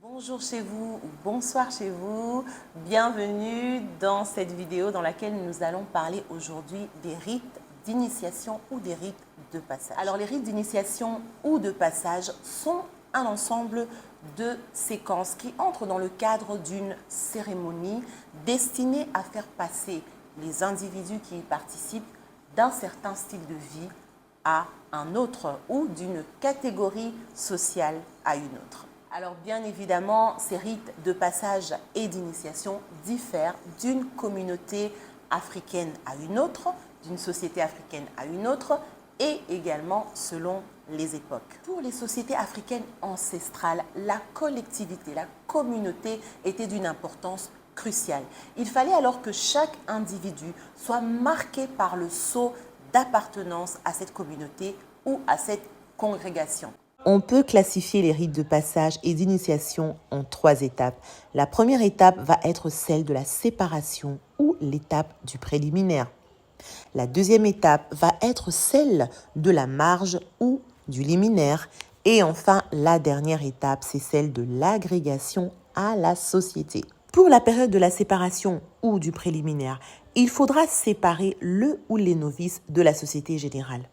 Bonjour chez vous ou bonsoir chez vous, bienvenue dans cette vidéo dans laquelle nous allons parler aujourd'hui des rites d'initiation ou des rites de passage. Alors les rites d'initiation ou de passage sont un ensemble de séquences qui entrent dans le cadre d'une cérémonie destinée à faire passer les individus qui y participent d'un certain style de vie à un autre ou d'une catégorie sociale à une autre. Alors bien évidemment, ces rites de passage et d'initiation diffèrent d'une communauté africaine à une autre, d'une société africaine à une autre et également selon les époques. Pour les sociétés africaines ancestrales, la collectivité, la communauté était d'une importance cruciale. Il fallait alors que chaque individu soit marqué par le sceau d'appartenance à cette communauté ou à cette congrégation. On peut classifier les rites de passage et d'initiation en 3 étapes. La première étape va être celle de la séparation ou l'étape du préliminaire. La deuxième étape va être celle de la marge ou du liminaire. Et enfin, la dernière étape, c'est celle de l'agrégation à la société. Pour la période de la séparation ou du préliminaire, il faudra séparer le ou les novices de la société générale.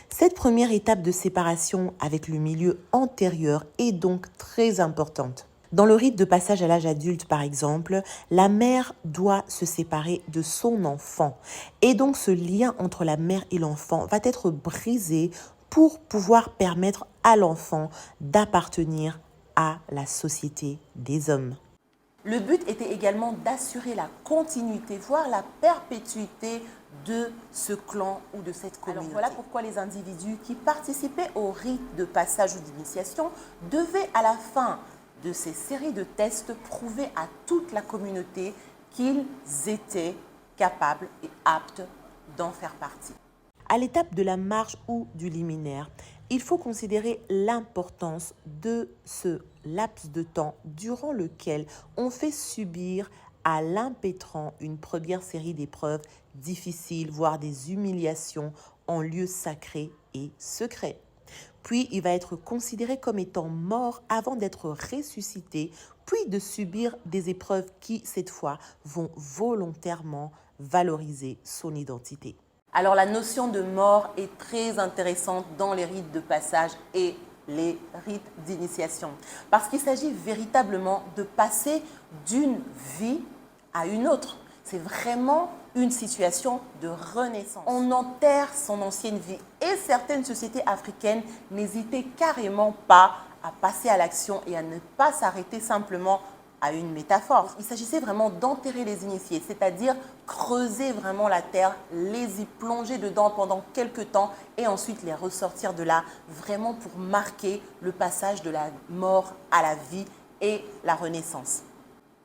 Cette première étape de séparation avec le milieu antérieur est donc très importante. Dans le rite de passage à l'âge adulte, par exemple, la mère doit se séparer de son enfant. Et donc ce lien entre la mère et l'enfant va être brisé pour pouvoir permettre à l'enfant d'appartenir à la société des hommes. Le but était également d'assurer la continuité, voire la perpétuité de ce clan ou de cette communauté. Alors voilà pourquoi les individus qui participaient au rite de passage ou d'initiation devaient à la fin de ces séries de tests prouver à toute la communauté qu'ils étaient capables et aptes d'en faire partie. À l'étape de la marche ou du liminaire, il faut considérer l'importance de ce laps de temps durant lequel on fait subir à l'impétrant une première série d'épreuves difficiles, voire des humiliations en lieu sacré et secret. Puis il va être considéré comme étant mort avant d'être ressuscité, puis de subir des épreuves qui, cette fois, vont volontairement valoriser son identité. Alors la notion de mort est très intéressante dans les rites de passage et les rites d'initiation parce qu'il s'agit véritablement de passer d'une vie à une autre. C'est vraiment une situation de renaissance. On enterre son ancienne vie et certaines sociétés africaines n'hésitaient carrément pas à passer à l'action et à ne pas s'arrêter simplement à une métaphore. Il s'agissait vraiment d'enterrer les initiés, c'est-à-dire creuser vraiment la terre, les y plonger dedans pendant quelques temps et ensuite les ressortir de là, vraiment pour marquer le passage de la mort à la vie et la renaissance.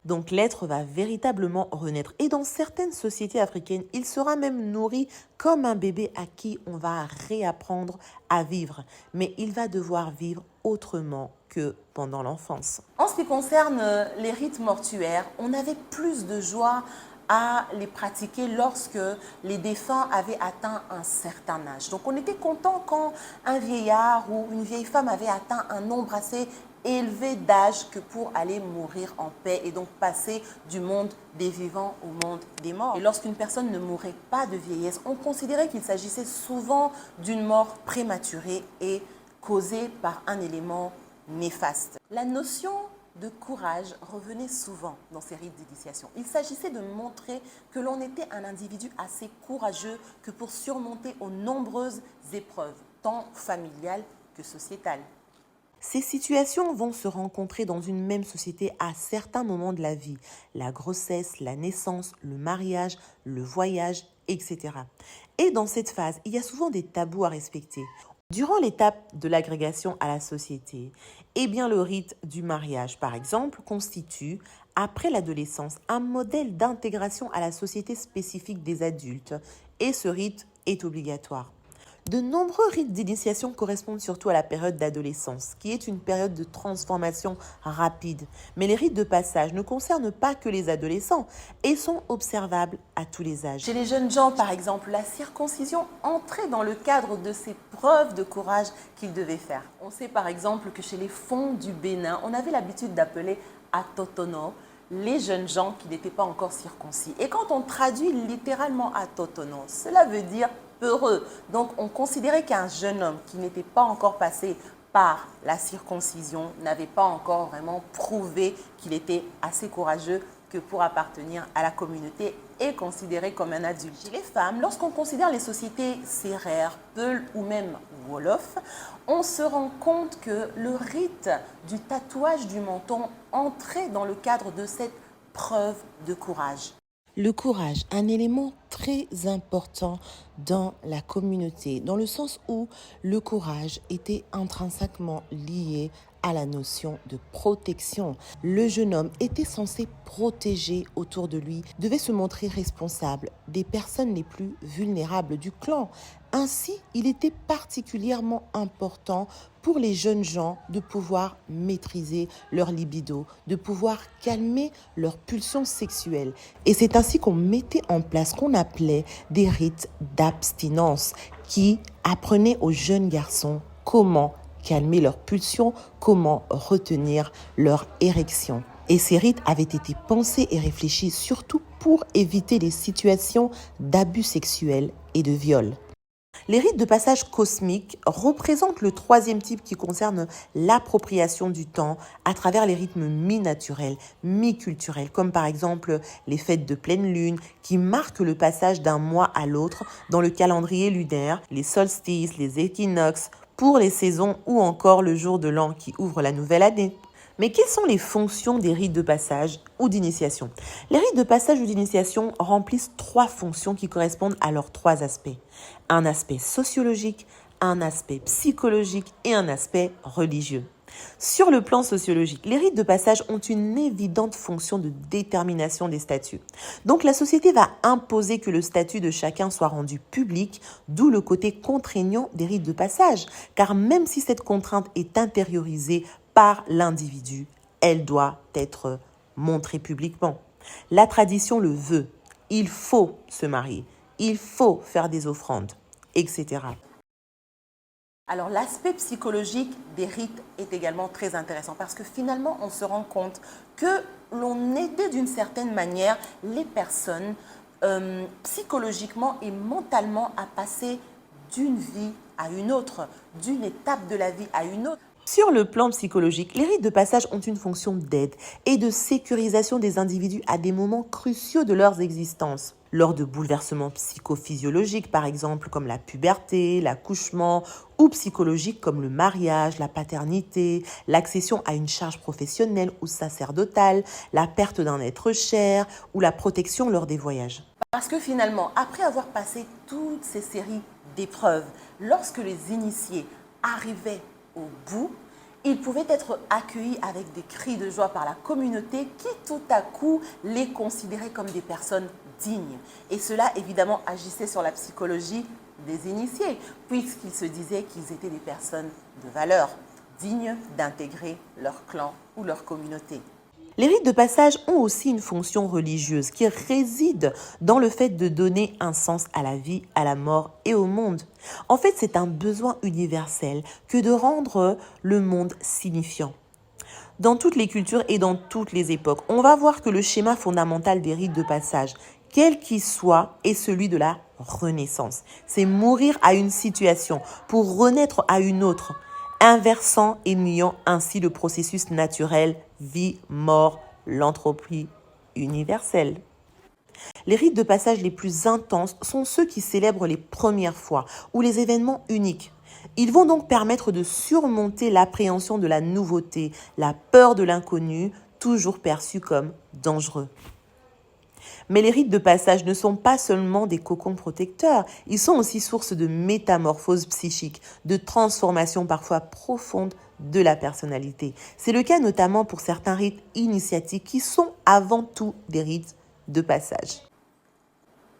Donc l'être va véritablement renaître. Et dans certaines sociétés africaines, il sera même nourri comme un bébé à qui on va réapprendre à vivre. Mais il va devoir vivre autrement que pendant l'enfance. En ce qui concerne les rites mortuaires, on avait plus de joie à les pratiquer lorsque les défunts avaient atteint un certain âge. Donc on était content quand un vieillard ou une vieille femme avait atteint un nombre assez élevé d'âge que pour aller mourir en paix et donc passer du monde des vivants au monde des morts. Et lorsqu'une personne ne mourait pas de vieillesse, on considérait qu'il s'agissait souvent d'une mort prématurée et causée par un élément néfaste. La notion de courage revenait souvent dans ces rites d'initiation. Il s'agissait de montrer que l'on était un individu assez courageux que pour surmonter aux nombreuses épreuves, tant familiales que sociétales. Ces situations vont se rencontrer dans une même société à certains moments de la vie. La grossesse, la naissance, le mariage, le voyage, etc. Et dans cette phase, il y a souvent des tabous à respecter. Durant l'étape de l'agrégation à la société, eh bien le rite du mariage, par exemple, constitue, après l'adolescence, un modèle d'intégration à la société spécifique des adultes. Et ce rite est obligatoire. De nombreux rites d'initiation correspondent surtout à la période d'adolescence, qui est une période de transformation rapide. Mais les rites de passage ne concernent pas que les adolescents et sont observables à tous les âges. Chez les jeunes gens, par exemple, la circoncision entrait dans le cadre de ces preuves de courage qu'ils devaient faire. On sait par exemple que chez les Fonds du Bénin, on avait l'habitude d'appeler atotono les jeunes gens qui n'étaient pas encore circoncis. Et quand on traduit littéralement atotono, cela veut dire peureux. Donc, on considérait qu'un jeune homme qui n'était pas encore passé par la circoncision n'avait pas encore vraiment prouvé qu'il était assez courageux que pour appartenir à la communauté et considéré comme un adulte. Chez les femmes, lorsqu'on considère les sociétés sérères, Peul ou même Wolof, on se rend compte que le rite du tatouage du menton entrait dans le cadre de cette preuve de courage. Le courage, un élément très important dans la communauté, dans le sens où le courage était intrinsèquement lié à la notion de protection. Le jeune homme était censé protéger autour de lui, devait se montrer responsable des personnes les plus vulnérables du clan. Ainsi, il était particulièrement important pour les jeunes gens de pouvoir maîtriser leur libido, de pouvoir calmer leurs pulsions sexuelles. Et c'est ainsi qu'on mettait en place ce qu'on appelait des rites d'abstinence qui apprenaient aux jeunes garçons comment calmer leurs pulsions, comment retenir leur érection. Et ces rites avaient été pensés et réfléchis surtout pour éviter les situations d'abus sexuels et de viol. Les rites de passage cosmiques représentent le troisième type qui concerne l'appropriation du temps à travers les rythmes mi-naturels, mi-culturels, comme par exemple les fêtes de pleine lune qui marquent le passage d'un mois à l'autre dans le calendrier lunaire, les solstices, les équinoxes, pour les saisons ou encore le jour de l'an qui ouvre la nouvelle année. Mais quelles sont les fonctions des rites de passage ou d'initiation? Les rites de passage ou d'initiation remplissent trois fonctions qui correspondent à leurs trois aspects. Un aspect sociologique, un aspect psychologique et un aspect religieux. Sur le plan sociologique, les rites de passage ont une évidente fonction de détermination des statuts. Donc la société va imposer que le statut de chacun soit rendu public, d'où le côté contraignant des rites de passage. Car même si cette contrainte est intériorisée par l'individu, elle doit être montrée publiquement. La tradition le veut. Il faut se marier, il faut faire des offrandes, etc. Alors l'aspect psychologique des rites est également très intéressant parce que finalement on se rend compte que l'on aidait d'une certaine manière les personnes psychologiquement et mentalement à passer d'une vie à une autre, d'une étape de la vie à une autre. Sur le plan psychologique, les rites de passage ont une fonction d'aide et de sécurisation des individus à des moments cruciaux de leur existence. Lors de bouleversements psychophysiologiques, par exemple, comme la puberté, l'accouchement, ou psychologiques comme le mariage, la paternité, l'accession à une charge professionnelle ou sacerdotale, la perte d'un être cher ou la protection lors des voyages. Parce que finalement, après avoir passé toutes ces séries d'épreuves, lorsque les initiés arrivaient au bout, ils pouvaient être accueillis avec des cris de joie par la communauté qui tout à coup les considérait comme des personnes dignes. Et cela évidemment agissait sur la psychologie des initiés, puisqu'ils se disaient qu'ils étaient des personnes de valeur, dignes d'intégrer leur clan ou leur communauté. Les rites de passage ont aussi une fonction religieuse qui réside dans le fait de donner un sens à la vie, à la mort et au monde. En fait, c'est un besoin universel que de rendre le monde signifiant. Dans toutes les cultures et dans toutes les époques, on va voir que le schéma fondamental des rites de passage, quel qu'il soit, est celui de la renaissance. C'est mourir à une situation pour renaître à une autre, inversant et niant ainsi le processus naturel vie, mort, l'entropie universelle. Les rites de passage les plus intenses sont ceux qui célèbrent les premières fois ou les événements uniques. Ils vont donc permettre de surmonter l'appréhension de la nouveauté, la peur de l'inconnu, toujours perçue comme dangereux. Mais les rites de passage ne sont pas seulement des cocons protecteurs, ils sont aussi source de métamorphose psychique, de transformation parfois profonde de la personnalité. C'est le cas notamment pour certains rites initiatiques qui sont avant tout des rites de passage.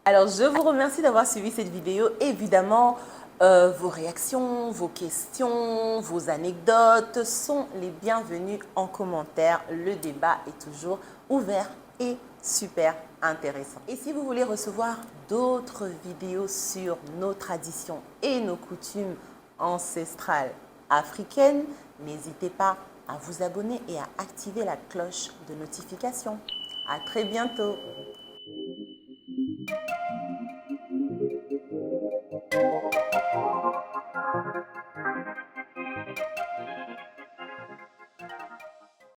Alors je vous remercie d'avoir suivi cette vidéo. Évidemment, Vos réactions, vos questions, vos anecdotes sont les bienvenues en commentaire. Le débat est toujours ouvert et super intéressant. Et si vous voulez recevoir d'autres vidéos sur nos traditions et nos coutumes ancestrales africaines, n'hésitez pas à vous abonner et à activer la cloche de notification. À très bientôt.